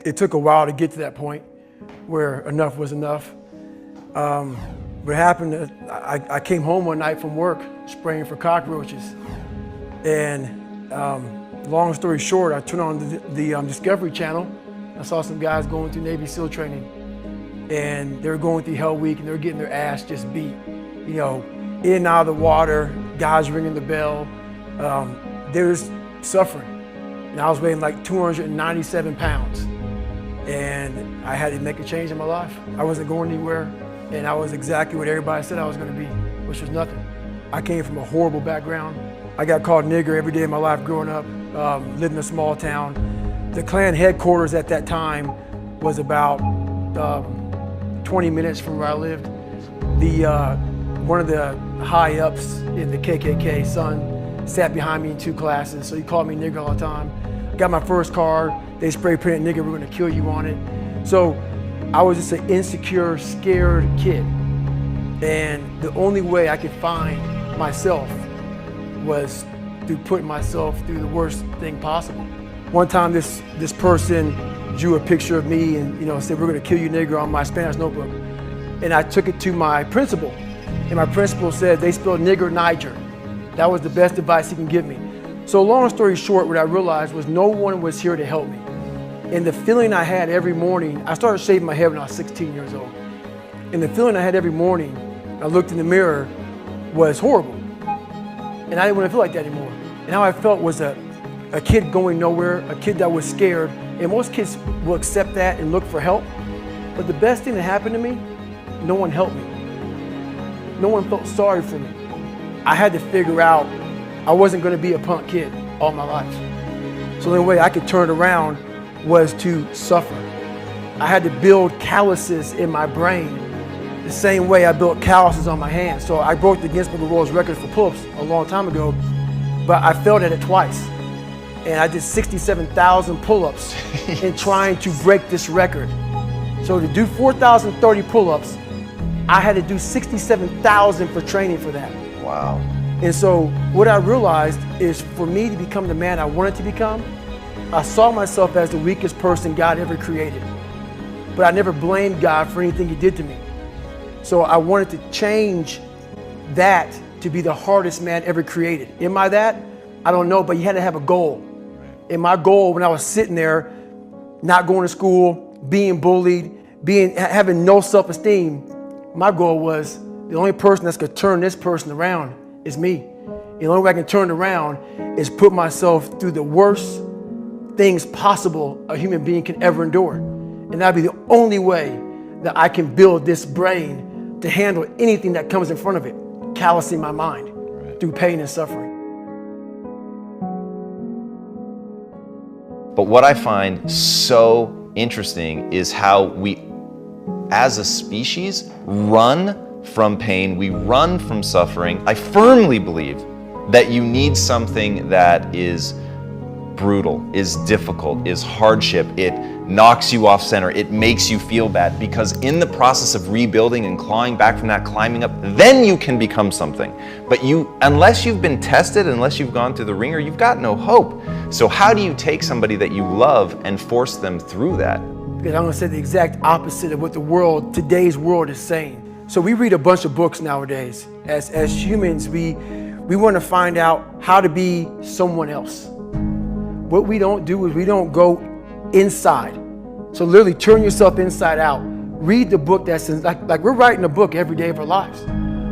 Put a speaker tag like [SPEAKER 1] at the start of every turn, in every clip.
[SPEAKER 1] it took a while to get to that point where enough was enough. What happened, I came home one night from work spraying for cockroaches. And long story short, I turned on the Discovery Channel. I saw some guys going through Navy SEAL training. And they were going through Hell Week and they were getting their ass just beat. You know, in and out of the water, guys ringing the bell. They were suffering. And I was weighing like 297 pounds. And I had to make a change in my life. I wasn't going anywhere. And I was exactly what everybody said I was going to be, which was nothing. I came from a horrible background. I got called nigger every day of my life growing up, lived in a small town. The Klan headquarters at that time was about 20 minutes from where I lived. One of the high ups in the KKK, son, sat behind me in 2 classes, so he called me nigger all the time. Got my first car, they spray painted nigger, we're gonna kill you on it. So I was just an insecure, scared kid. And the only way I could find myself was through putting myself through the worst thing possible. One time this person drew a picture of me and said, we're gonna kill you nigger on my Spanish notebook. And I took it to my principal. And my principal said, they spelled nigger Niger. That was the best advice he can give me. So long story short, what I realized was no one was here to help me. And the feeling I had every morning, I started shaving my head when I was 16 years old. And the feeling I had every morning, I looked in the mirror, was horrible. And I didn't want to feel like that anymore. And how I felt was a kid going nowhere, a kid that was scared. And most kids will accept that and look for help. But the best thing that happened to me, no one helped me. No one felt sorry for me. I had to figure out I wasn't going to be a punk kid all my life. So the only way I could turn it around was to suffer. I had to build calluses in my brain the same way I built calluses on my hands. So I broke the Guinness Book of World Records for pull-ups a long time ago, but I failed at it twice. And I did 67,000 pull-ups in trying to break this record. So to do 4,030 pull-ups, I had to do 67,000 for training for that.
[SPEAKER 2] Wow.
[SPEAKER 1] And so what I realized is for me to become the man I wanted to become, I saw myself as the weakest person God ever created. But I never blamed God for anything he did to me. So I wanted to change that to be the hardest man ever created. Am I that? I don't know, but you had to have a goal. And my goal when I was sitting there, not going to school, being bullied, having no self-esteem, my goal was the only person that's gonna turn this person around is me. The only way I can turn it around is put myself through the worst things possible a human being can ever endure. And that'd be the only way that I can build this brain to handle anything that comes in front of it, callousing my mind through pain and suffering.
[SPEAKER 2] But what I find so interesting is how we, as a species, run from pain, we run from suffering. I firmly believe that you need something that is brutal, is difficult, is hardship. It knocks you off center. It makes you feel bad, because in the process of rebuilding and clawing back from that, climbing up, then you can become something. But unless you've been tested, unless you've gone through the ringer, you've got no hope. So how do you take somebody that you love and force them through that?
[SPEAKER 1] Because I'm gonna say the exact opposite of what today's world is saying. So we read a bunch of books nowadays. As humans, we want to find out how to be someone else. What we don't do is we don't go inside. So literally turn yourself inside out. Read the book that says, like we're writing a book every day of our lives,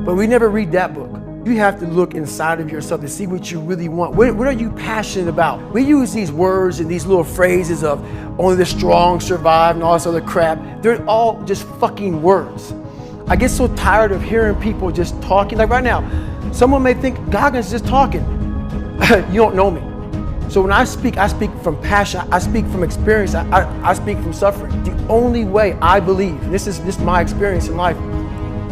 [SPEAKER 1] but we never read that book. You have to look inside of yourself to see what you really want. What are you passionate about? We use these words and these little phrases of only the strong survive and all this other crap. They're all just fucking words. I get so tired of hearing people just talking. Like right now, someone may think Goggins is just talking. You don't know me. So when I speak from passion, I speak from experience, I speak from suffering. The only way I believe, and this is my experience in life,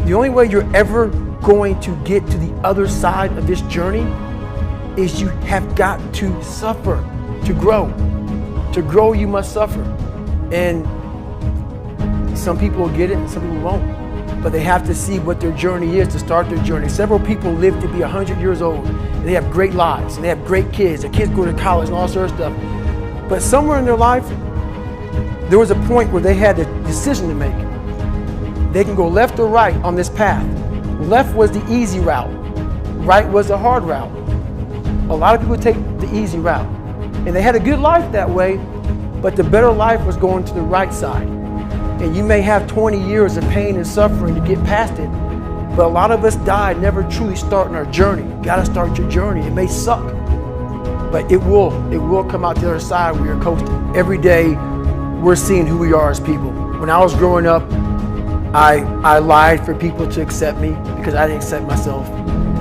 [SPEAKER 1] the only way you're ever going to get to the other side of this journey is you have got to suffer to grow. To grow, you must suffer. And some people will get it and some people won't. But they have to see what their journey is to start their journey. Several people live to be 100 years old and they have great lives and they have great kids. Their kids go to college and all sorts of stuff. But somewhere in their life, there was a point where they had a decision to make. They can go left or right on this path. Left was the easy route. Right was the hard route. A lot of people take the easy route. And they had a good life that way, but the better life was going to the right side. And you may have 20 years of pain and suffering to get past it, but a lot of us die never truly starting our journey. You gotta start your journey. It may suck, but it will come out the other side where you're coasting. Every day, we're seeing who we are as people. When I was growing up, I lied for people to accept me because I didn't accept myself.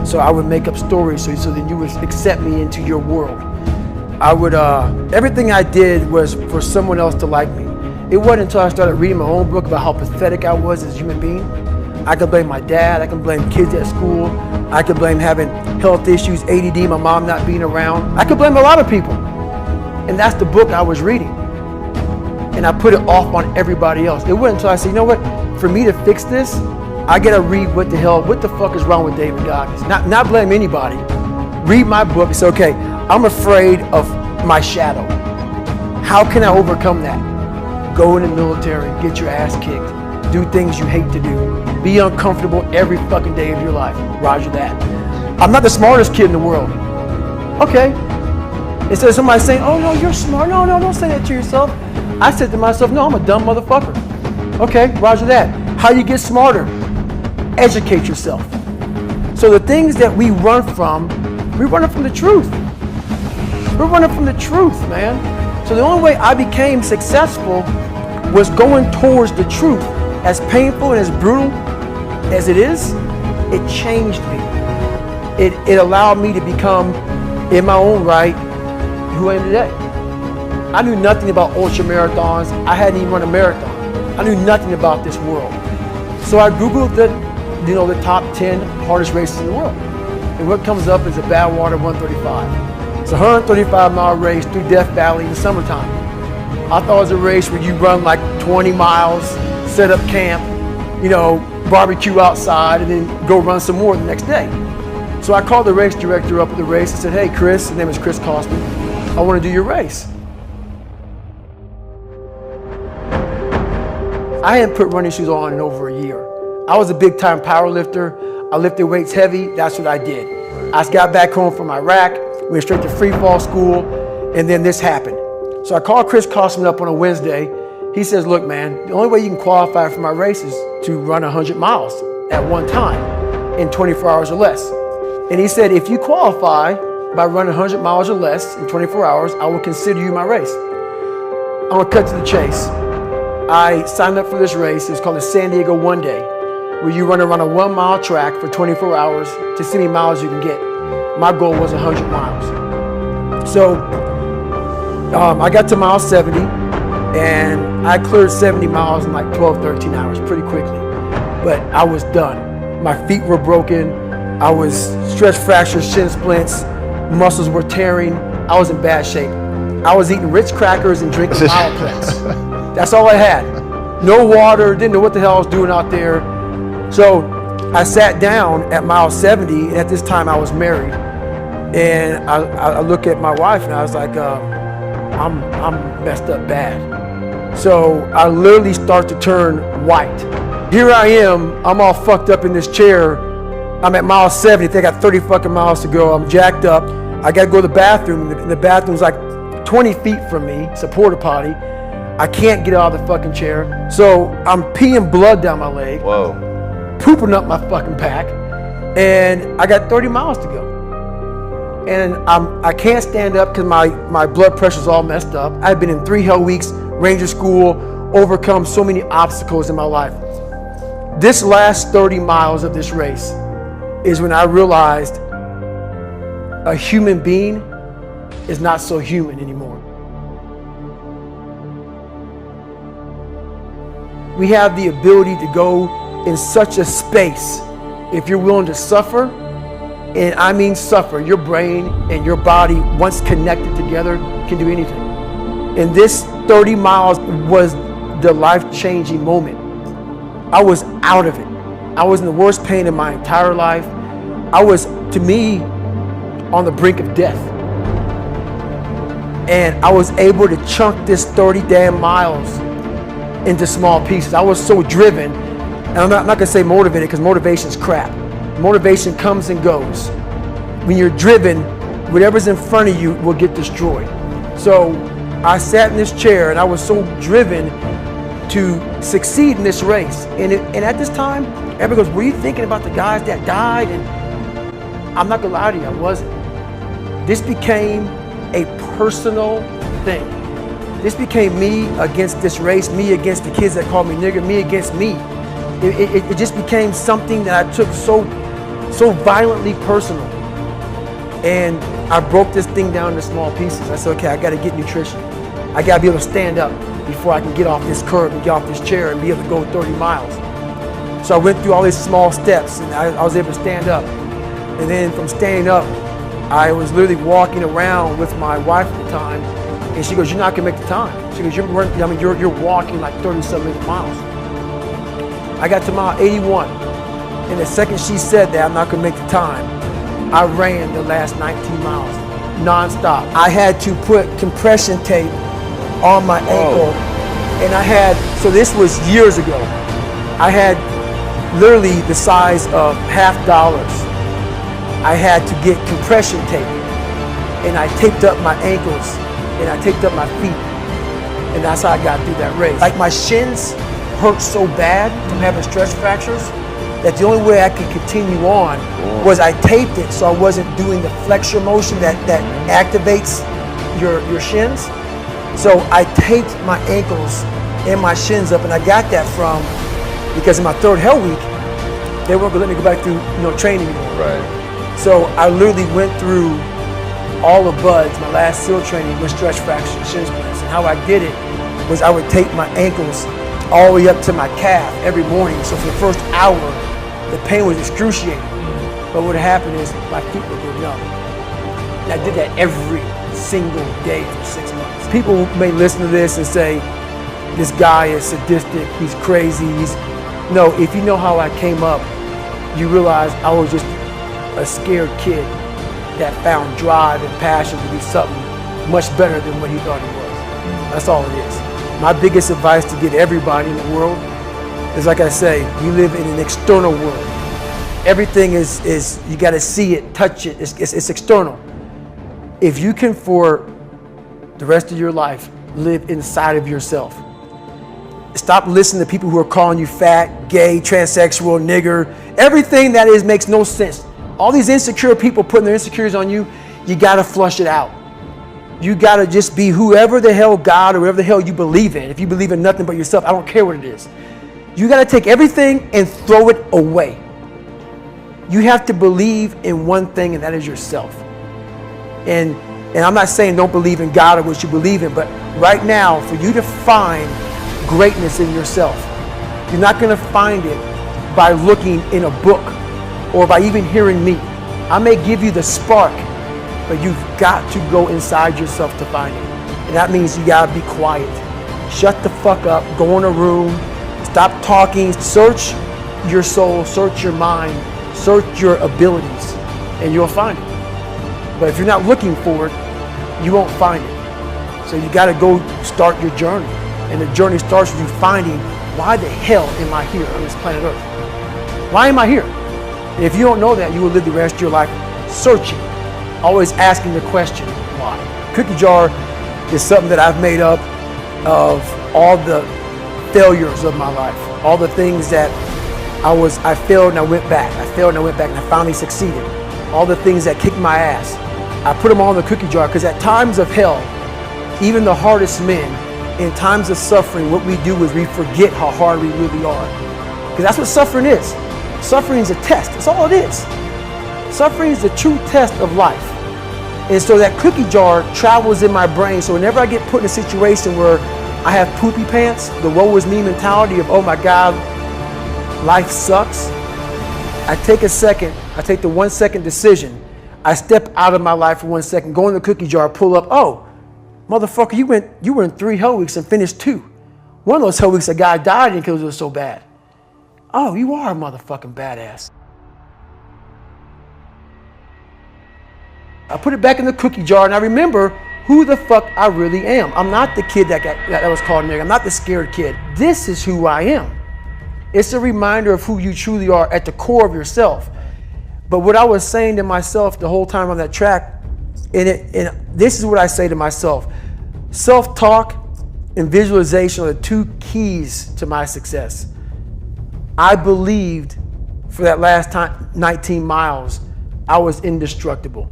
[SPEAKER 1] So I would make up stories so then you would accept me into your world. I would, everything I did was for someone else to like me. It wasn't until I started reading my own book about how pathetic I was as a human being. I could blame my dad, I could blame kids at school, I could blame having health issues, ADD, my mom not being around. I could blame a lot of people. And that's the book I was reading. And I put it off on everybody else. It wasn't until I said, you know what, for me to fix this, I gotta read what the fuck is wrong with David Goggins. Not blame anybody. Read my book and say, okay, I'm afraid of my shadow. How can I overcome that? Go in the military, get your ass kicked, do things you hate to do, be uncomfortable every fucking day of your life. Roger that. I'm not the smartest kid in the world. Okay. Instead of somebody saying, oh no, you're smart. No, don't say that to yourself. I said to myself, no, I'm a dumb motherfucker. Okay, roger that. How you get smarter? Educate yourself. So the things that we run from the truth. We're running from the truth, man. So the only way I became successful was going towards the truth. As painful and as brutal as it is, it changed me. It allowed me to become, in my own right, who I am today. I knew nothing about ultra marathons. I hadn't even run a marathon. I knew nothing about this world. So I Googled the top 10 hardest races in the world. And what comes up is a Badwater 135. It's a 135-mile race through Death Valley in the summertime. I thought it was a race where you run like 20 miles, set up camp, barbecue outside, and then go run some more the next day. So I called the race director up at the race and said, hey, Chris, his name is Chris Costman, I want to do your race. I hadn't put running shoes on in over a year. I was a big time power lifter. I lifted weights heavy. That's what I did. I just got back home from Iraq, went straight to free fall school, and then this happened. So I called Chris Costman up on a Wednesday. He says, look, man, the only way you can qualify for my race is to run 100 miles at one time in 24 hours or less. And he said, if you qualify by running 100 miles or less in 24 hours, I will consider you my race. I'm gonna cut to the chase. I signed up for this race. It's called the San Diego One Day, where you run around a 1 mile track for 24 hours to see how many miles you can get. My goal was 100 miles. So I got to mile 70 and I cleared 70 miles in like 12, 13 hours pretty quickly. But I was done. My feet were broken. I was stress fractures, shin splints, muscles were tearing. I was in bad shape. I was eating Ritz crackers and drinking Mileplex. That's all I had. No water, didn't know what the hell I was doing out there. So I sat down at mile 70, and at this time I was married. And I look at my wife and I was like, I'm messed up bad. So I literally start to turn white. Here I am, I'm all fucked up in this chair. I'm at mile 70, I think I got 30 fucking miles to go. I'm jacked up. I gotta go to the bathroom. The bathroom's like 20 feet from me, it's a porta potty. I can't get out of the fucking chair. So I'm peeing blood down my leg.
[SPEAKER 2] Whoa.
[SPEAKER 1] Pooping up my fucking pack. And I got 30 miles to go. And I can't stand up because my blood pressure's all messed up. I've been in 3 hell weeks, Ranger school, overcome so many obstacles in my life. This last 30 miles of this race is when I realized a human being is not so human anymore. We have the ability to go in such a space if you're willing to suffer, and I mean suffer. Your brain and your body, once connected together, can do anything. And this 30 miles was the life-changing moment. I was out of it. I was in the worst pain in my entire life. I was, to me, on the brink of death. And I was able to chunk this 30 damn miles into small pieces. I was so driven, and I'm not gonna say motivated because motivation's crap. Motivation comes and goes. When you're driven, whatever's in front of you will get destroyed. So I sat in this chair and I was so driven to succeed in this race. And at this time, everybody goes, were you thinking about the guys that died? And I'm not gonna lie to you, I wasn't. This became a personal thing. This became me against this race, me against the kids that called me nigger, me against me. It just became something that I took so violently personal. And I broke this thing down into small pieces. I said, okay, I gotta get nutrition. I gotta be able to stand up before I can get off this curb and get off this chair and be able to go 30 miles. So I went through all these small steps and I was able to stand up. And then from standing up, I was literally walking around with my wife at the time, and she goes, you're not gonna make the time. She goes, you're walking like 30-something miles. I got to mile 81, and the second she said that I'm not gonna make the time, I ran the last 19 miles, nonstop. I had to put compression tape on my ankle, and so this was years ago, I had literally the size of $50. I had to get compression tape, and I taped up my ankles, and I taped up my feet, and that's how I got through that race. Like my shins hurt so bad from having stress fractures that the only way I could continue on was I taped it so I wasn't doing the flexor motion that activates your shins. So I taped my ankles and my shins up, and I got that from, because in my third hell week, they weren't gonna let me go back through training anymore.
[SPEAKER 2] Right.
[SPEAKER 1] So I literally went through all of BUDS, my last SEAL training, with stretch fractures, shin splints. And how I did it was I would tape my ankles all the way up to my calf every morning. So for the first hour, the pain was excruciating. But what happened is my feet would go numb. And I did that every single day for 6 months. People may listen to this and say, this guy is sadistic, he's crazy. No, if you know how I came up, you realize I was just a scared kid that found drive and passion to be something much better than what he thought he was. That's all it is. My biggest advice to give everybody in the world is, like I say, we live in an external world. Everything is you gotta see it, touch it, it's external. If you can, for the rest of your life, live inside of yourself, stop listening to people who are calling you fat, gay, transsexual, nigger, everything that makes no sense. All these insecure people putting their insecurities on you, you gotta flush it out. You gotta just be whoever the hell God or whatever the hell you believe in. If you believe in nothing but yourself, I don't care what it is. You gotta take everything and throw it away. You have to believe in one thing, and that is yourself. And I'm not saying don't believe in God or what you believe in, but right now, for you to find greatness in yourself, you're not gonna find it by looking in a book or by even hearing me. I may give you the spark, but you've got to go inside yourself to find it. And that means you gotta be quiet. Shut the fuck up, go in a room, stop talking, search your soul, search your mind, search your abilities, and you'll find it. But if you're not looking for it, you won't find it. So you gotta go start your journey. And the journey starts with you finding, why the hell am I here on this planet Earth? Why am I here? And if you don't know that, you will live the rest of your life searching, always asking the question, why? Cookie jar is something that I've made up of all the failures of my life, all the things that I failed and I went back. I failed and I went back and I finally succeeded. All the things that kicked my ass, I put them all in the cookie jar, because at times of hell, even the hardest men, in times of suffering, what we do is we forget how hard we really are. Because that's what suffering is. Suffering is a test. That's all it is. Suffering is the true test of life. And so that cookie jar travels in my brain. So whenever I get put in a situation where I have poopy pants, the woe is me mentality of, oh my God, life sucks, I take a second, I take the 1 second decision. I step out of my life for 1 second, go in the cookie jar, pull up, oh, motherfucker, you were in 3 hell weeks and finished 2. One of those hell weeks, a guy died in because it was so bad. Oh, you are a motherfucking badass. I put it back in the cookie jar, and I remember who the fuck I really am. I'm not the kid that was called nigga. I'm not the scared kid. This is who I am. It's a reminder of who you truly are at the core of yourself. But what I was saying to myself the whole time on that track, and this is what I say to myself: self-talk and visualization are the two keys to my success. I believed for that last 19 miles, I was indestructible.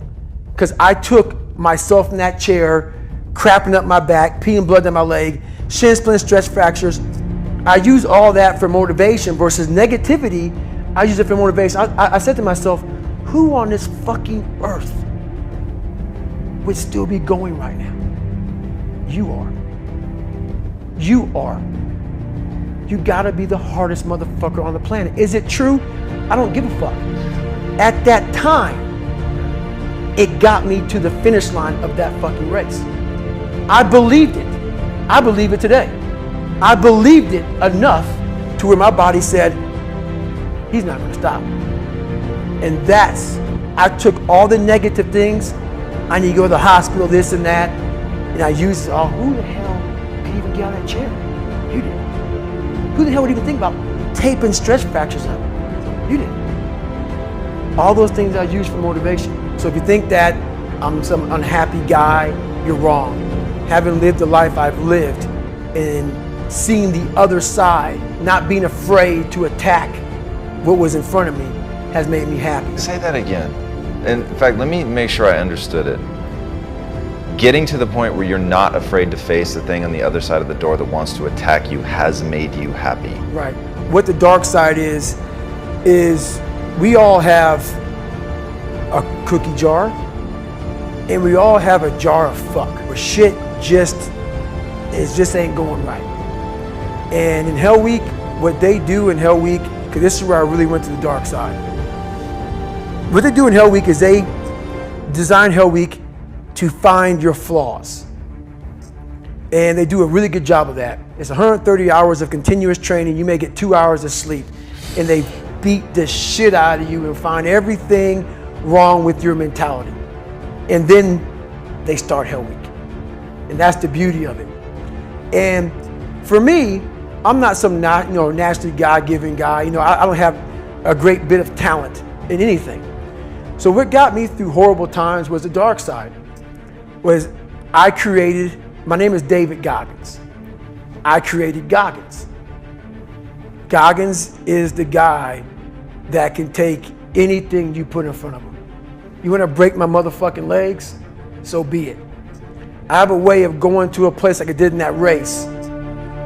[SPEAKER 1] Because I took myself in that chair, crapping up my back, peeing blood down my leg, shin splints, stress fractures. I use all that for motivation versus negativity. I use it for motivation. I said to myself, who on this fucking earth would still be going right now? You are. You are. You gotta be the hardest motherfucker on the planet. Is it true? I don't give a fuck. At that time, it got me to the finish line of that fucking race. I believed it. I believe it today. I believed it enough to where my body said, he's not gonna stop. And I took all the negative things. I need to go to the hospital, this and that. And I used, who the hell could even get out of that chair? You did. Who the hell would even think about taping stress fractures up? You did. All those things I use for motivation. So if you think that I'm some unhappy guy, you're wrong. Having lived the life I've lived and seeing the other side, not being afraid to attack what was in front of me, has made me happy.
[SPEAKER 2] Say that again. In fact, let me make sure I understood it. Getting to the point where you're not afraid to face the thing on the other side of the door that wants to attack you has made you happy.
[SPEAKER 1] Right. What the dark side is we all have a cookie jar, and we all have a jar of fuck, where shit just ain't going right. And in Hell Week, what they do in Hell Week, because this is where I really went to the dark side. What they do in Hell Week is they design Hell Week to find your flaws. And they do a really good job of that. It's 130 hours of continuous training. You may get 2 hours of sleep. And they beat the shit out of you and find everything wrong with your mentality. And then they start Hell Week. And that's the beauty of it. And for me, I'm not some naturally God-given guy. I don't have a great bit of talent in anything. So what got me through horrible times was the dark side. My name is David Goggins. I created Goggins. Goggins is the guy that can take anything you put in front of him. You want to break my motherfucking legs? So be it. I have a way of going to a place like I did in that race,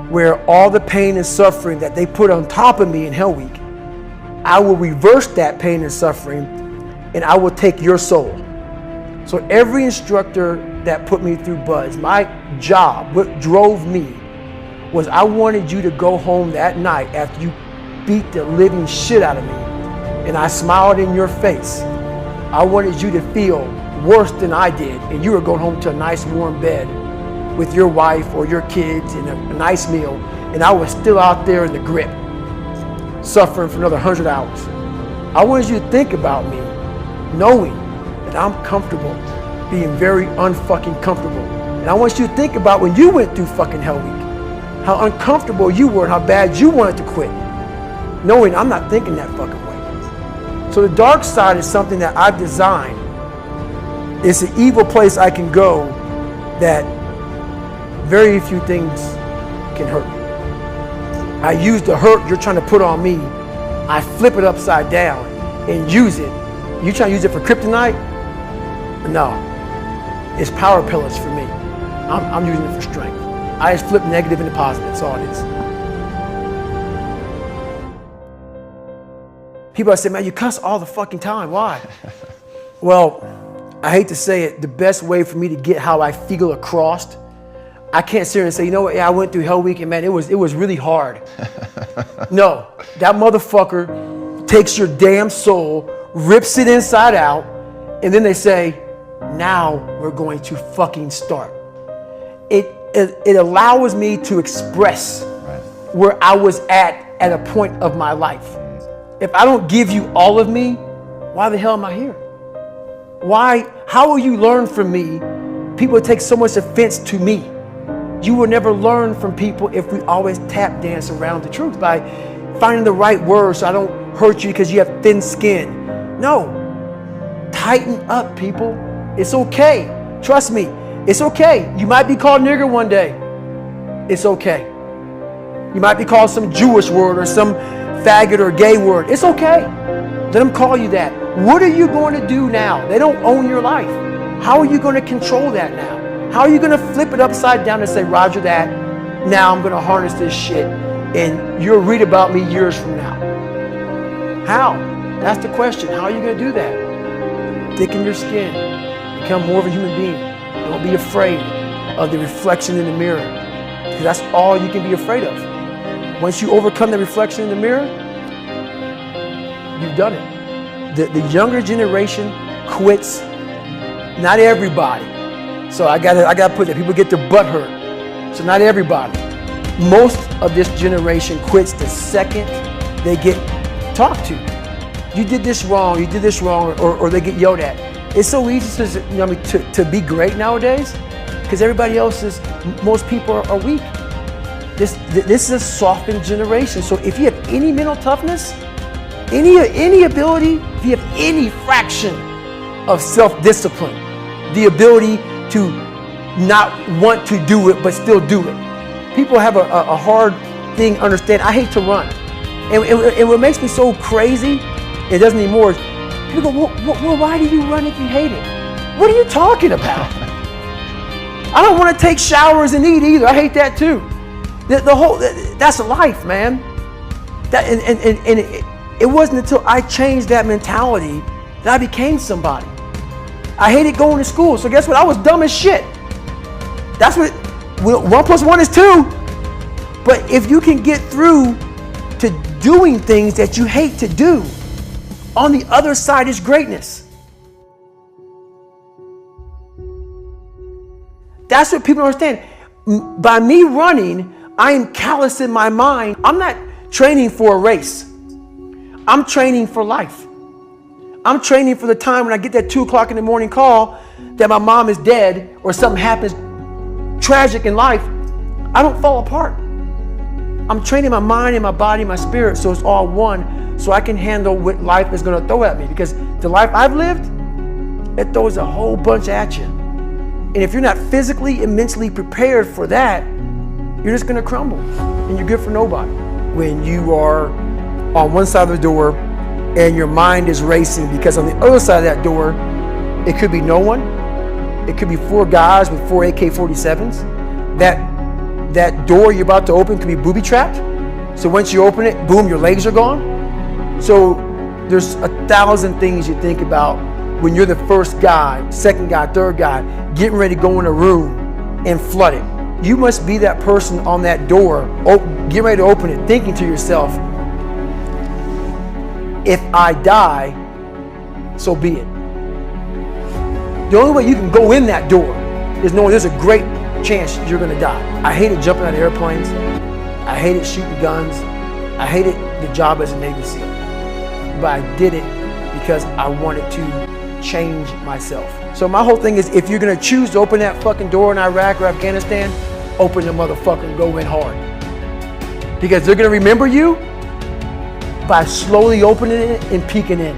[SPEAKER 1] where all the pain and suffering that they put on top of me in Hell Week, I will reverse that pain and suffering, and I will take your soul. So every instructor that put me through BUD/S, my job, what drove me, was I wanted you to go home that night after you beat the living shit out of me, and I smiled in your face. I wanted you to feel worse than I did, and you were going home to a nice warm bed with your wife or your kids and a nice meal, and I was still out there in the grip, suffering for another 100 hours. I wanted you to think about me, knowing that I'm comfortable being very unfucking comfortable. And I want you to think about when you went through fucking Hell Week, how uncomfortable you were and how bad you wanted to quit, knowing I'm not thinking that fucking way. So the dark side is something that I've designed. It's an evil place I can go that very few things can hurt me. I use the hurt you're trying to put on me, I flip it upside down and use it. You trying to use it for kryptonite? No, it's power pillars for me. I'm using it for strength. I just flip negative into positive, that's all it is. People say, man, you cuss all the fucking time, why? Well, I hate to say it, the best way for me to get how I feel across, I can't sit here and say, you know what, yeah, I went through Hell Week and man, it was really hard. No, that motherfucker takes your damn soul, rips it inside out, and then they say, now we're going to fucking start. It allows me to express where I was at a point of my life. If I don't give you all of me, why the hell am I here? How will you learn from me people take so much offense to me. You will never learn from people if we always tap dance around the truth by finding the right words so I don't hurt you because you have thin skin. No, tighten up, people. It's okay. Trust me, it's okay. You might be called nigger one day. It's okay. You might be called some Jewish word or some faggot or gay word. It's okay. Let them call you that. What are you going to do now? They don't own your life. How are you going to control that now? How are you going to flip it upside down and say, Roger that, now I'm going to harness this shit and you'll read about me years from now? How? That's the question. How are you going to do that? Thicken your skin. Become more of a human being. Don't be afraid of the reflection in the mirror, because that's all you can be afraid of. Once you overcome the reflection in the mirror, you've done it. The younger generation quits. Not everybody. So I gotta put that. People get their butt hurt. So not everybody. Most of this generation quits the second they get talked to. You did this wrong, or they get yelled at. It's so easy to be great nowadays because everybody else is, most people are weak. This is a softened generation. So if you have any mental toughness, any ability, if you have any fraction of self-discipline, the ability to not want to do it but still do it. People have a hard thing understand. I hate to run. And what makes me so crazy, it doesn't anymore, is people go, well, why do you run if you hate it? What are you talking about? I don't want to take showers and eat either. I hate that too. That's life, man. It wasn't until I changed that mentality that I became somebody. I hated going to school, so guess what? I was dumb as shit. That's what 1 + 1 is 2. But if you can get through to doing things that you hate to do, on the other side is greatness. That's what people don't understand. By me running, I am callous in my mind. I'm not training for a race. I'm training for life. I'm training for the time when I get that 2 o'clock in the morning call that my mom is dead or something happens tragic in life. I don't fall apart. I'm training my mind and my body and my spirit so it's all one, so I can handle what life is going to throw at me. Because the life I've lived, it throws a whole bunch at you. And if you're not physically and mentally prepared for that, you're just going to crumble and you're good for nobody. When you are on one side of the door and your mind is racing, because on the other side of that door, it could be no one. It could be 4 guys with 4 AK-47s. That door you're about to open could be booby-trapped. So once you open it, boom, your legs are gone. So there's 1,000 things you think about when you're the first guy, second guy, third guy, getting ready to go in a room and flood it. You must be that person on that door, getting ready to open it, thinking to yourself, if I die, so be it. The only way you can go in that door is knowing there's a great chance you're gonna die. I hated jumping out of airplanes. I hated shooting guns. I hated the job as a Navy SEAL. But I did it because I wanted to change myself. So my whole thing is, if you're gonna choose to open that fucking door in Iraq or Afghanistan, open the motherfucker and go in hard. Because they're gonna remember you by slowly opening it and peeking in.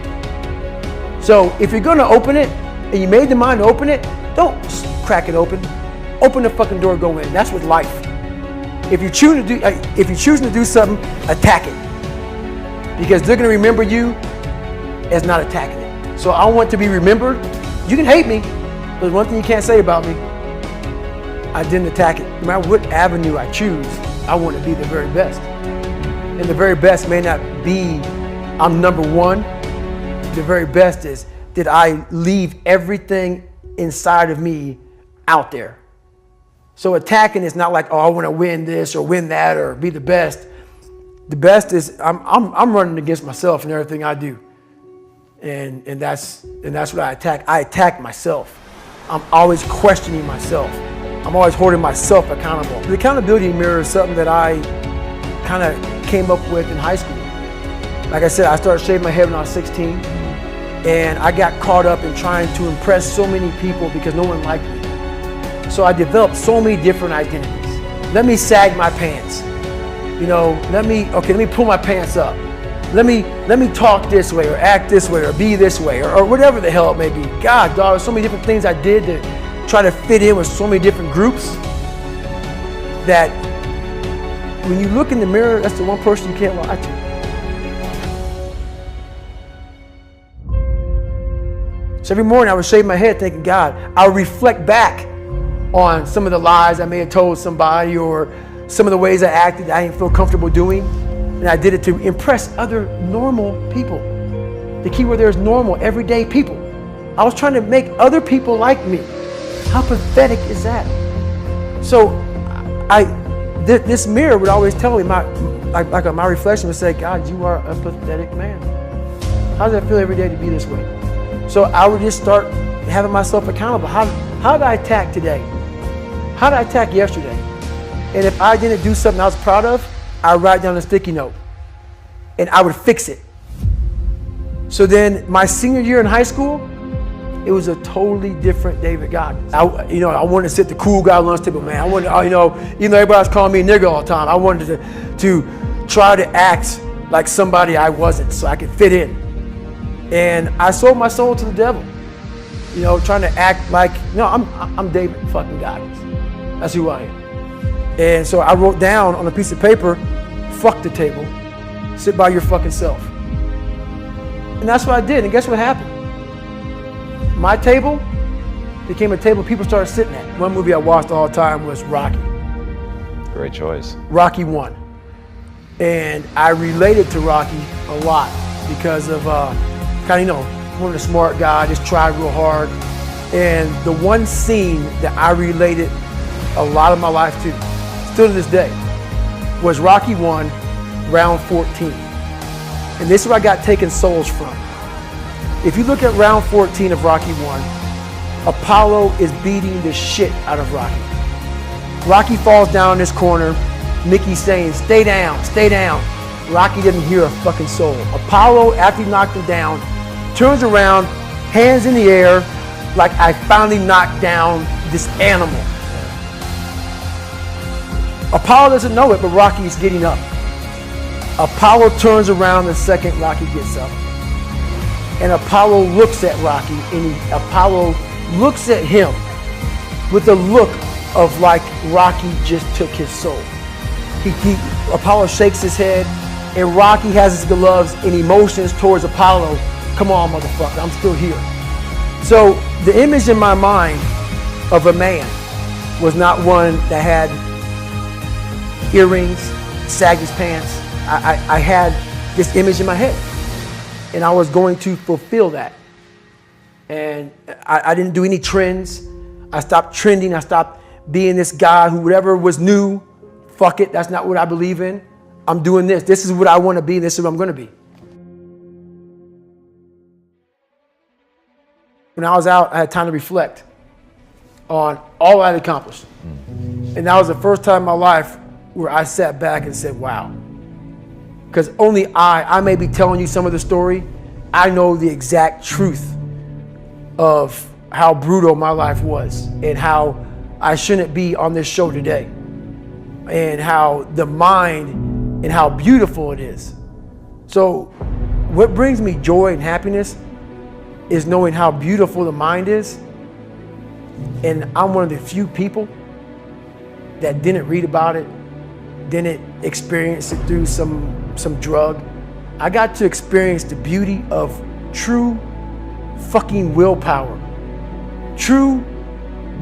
[SPEAKER 1] So if you're gonna open it and you made the mind to open it, don't crack it open. Open the fucking door, go in. That's with life. If you're choosing to do something, attack it. Because they're gonna remember you as not attacking it. So I want to be remembered. You can hate me, but there's one thing you can't say about me. I didn't attack it. No matter what avenue I choose, I want to be the very best. And the very best may not be I'm number one. The very best is, did I leave everything inside of me out there? So attacking is not like, oh, I want to win this or win that or be the best. The best is I'm running against myself in everything I do. And that's what I attack. I attack myself. I'm always questioning myself. I'm always holding myself accountable. The accountability mirror is something that I kind of came up with in high school. Like I said, I started shaving my head when I was 16, and I got caught up in trying to impress so many people because no one liked me. So I developed so many different identities. Let me sag my pants. You know, let me pull my pants up. Let me talk this way or act this way or be this way or whatever the hell it may be. God, dog, there's so many different things I did to try to fit in with so many different groups that when you look in the mirror, that's the one person you can't lie to. So every morning I would shave my head thinking, God, I would reflect back on some of the lies I may have told somebody or some of the ways I acted that I didn't feel comfortable doing. And I did it to impress other normal people. The key word there is normal, everyday people. I was trying to make other people like me. How pathetic is that? So this mirror would always tell me, my reflection would say, God, you are a pathetic man. How does it feel every day to be this way? So I would just start having myself accountable. How did I attack today? How did I attack yesterday? And if I didn't do something I was proud of, I would write down a sticky note and I would fix it. So then my senior year in high school, it was a totally different David Goggins. I wanted to sit the cool guy lunch table, man. I wanted, even though everybody was calling me a nigga all the time, I wanted to try to act like somebody I wasn't so I could fit in. And I sold my soul to the devil, trying to act like, I'm David fucking Goggins. That's who I am. And so I wrote down on a piece of paper, fuck the table, sit by your fucking self. And that's what I did, and guess what happened? My table became a table people started sitting at. One movie I watched all the time was Rocky.
[SPEAKER 2] Great choice.
[SPEAKER 1] Rocky 1. And I related to Rocky a lot because of one of the smart guy, just tried real hard. And the one scene that I related a lot of my life to, still to this day, was Rocky 1, round 14. And this is where I got taken souls from. If you look at round 14 of Rocky 1, Apollo is beating the shit out of Rocky. Rocky falls down in this corner. Mickey's saying, stay down, stay down. Rocky didn't hear a fucking soul. Apollo, after he knocked him down, turns around, hands in the air, like I finally knocked down this animal. Apollo doesn't know it, but Rocky is getting up. Apollo turns around the second Rocky gets up. And Apollo looks at Rocky, and Apollo looks at him with a look of like Rocky just took his soul. Apollo shakes his head, and Rocky has his gloves and he motions towards Apollo. Come on, motherfucker, I'm still here. So the image in my mind of a man was not one that had earrings, sagged his pants. I had this image in my head, and I was going to fulfill that. And I didn't do any trends. I stopped trending. I stopped being this guy who whatever was new, fuck it, that's not what I believe in. I'm doing this. This is what I want to be. This is what I'm going to be. When I was out, I had time to reflect on all I had accomplished. And that was the first time in my life where I sat back and said, wow. Because only I may be telling you some of the story, I know the exact truth of how brutal my life was and how I shouldn't be on this show today, and how the mind and how beautiful it is. So what brings me joy and happiness is knowing how beautiful the mind is. And I'm one of the few people that didn't read about it, didn't experience it through some drug. I got to experience the beauty of true fucking willpower. True,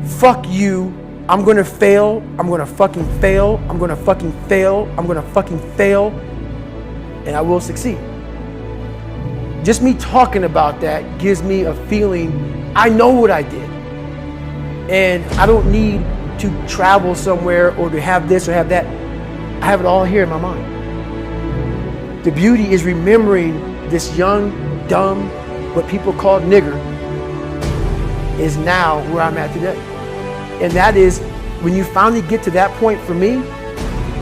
[SPEAKER 1] fuck you, I'm gonna fail, I'm gonna fucking fail, I'm gonna fucking fail, I'm gonna fucking fail, and I will succeed. Just me talking about that gives me a feeling I know what I did. And I don't need to travel somewhere or to have this or have that. I have it all here in my mind. The beauty is remembering this young, dumb, what people call nigger, is now where I'm at today. And that is, when you finally get to that point, for me,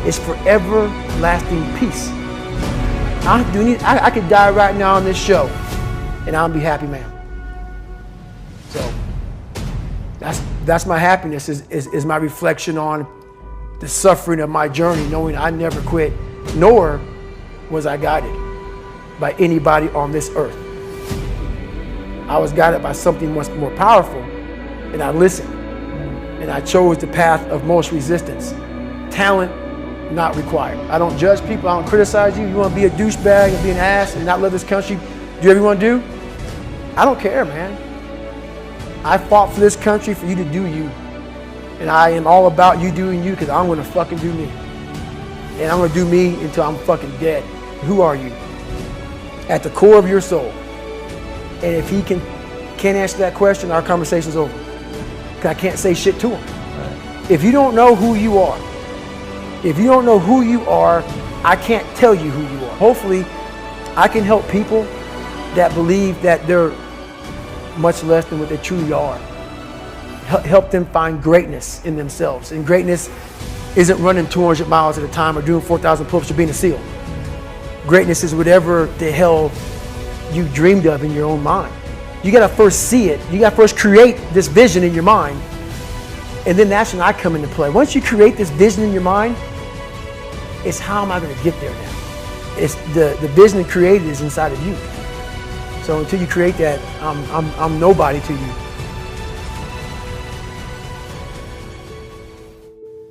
[SPEAKER 1] it's forever lasting peace. I could die right now on this show and I'll be happy, man. So That's my happiness, is my reflection on the suffering of my journey, knowing I never quit, nor was I guided by anybody on this earth. I was guided by something much more powerful, and I listened. And I chose the path of most resistance. Talent not required. I don't judge people, I don't criticize you. You want to be a douchebag and be an ass and not love this country, do whatever you want to do? I don't care, man. I fought for this country for you to do you. And I am all about you doing you, because I'm going to fucking do me. And I'm going to do me until I'm fucking dead. Who are you? At the core of your soul. And if he can't answer that question, our conversation's over. Because I can't say shit to him. Right. If you don't know who you are, I can't tell you who you are. Hopefully, I can help people that believe that they're much less than what they truly are. Help them find greatness in themselves. And greatness isn't running 200 miles at a time or doing 4,000 pull-ups or being a SEAL. Greatness is whatever the hell you dreamed of in your own mind. You gotta first see it. You gotta first create this vision in your mind. And then that's when I come into play. Once you create this vision in your mind, it's how am I gonna get there now? It's the vision created is inside of you. So until you create that, I'm nobody to you.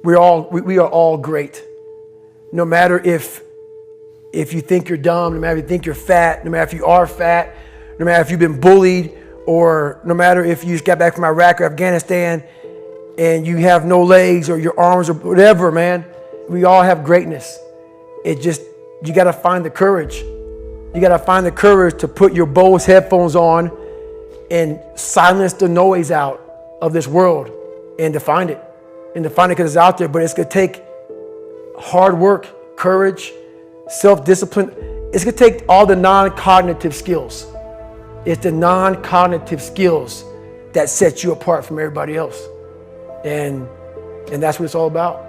[SPEAKER 1] We are all great. No matter if you think you're dumb, no matter if you think you're fat, no matter if you are fat, no matter if you've been bullied, or no matter if you just got back from Iraq or Afghanistan and you have no legs or your arms or whatever, man. We all have greatness. You gotta find the courage. You gotta find the courage to put your Bose headphones on and silence the noise out of this world and to find it. And to find it because it's out there, but it's gonna take hard work, courage, self-discipline. It's gonna take all the non-cognitive skills. It's the non-cognitive skills that set you apart from everybody else. And that's what it's all about.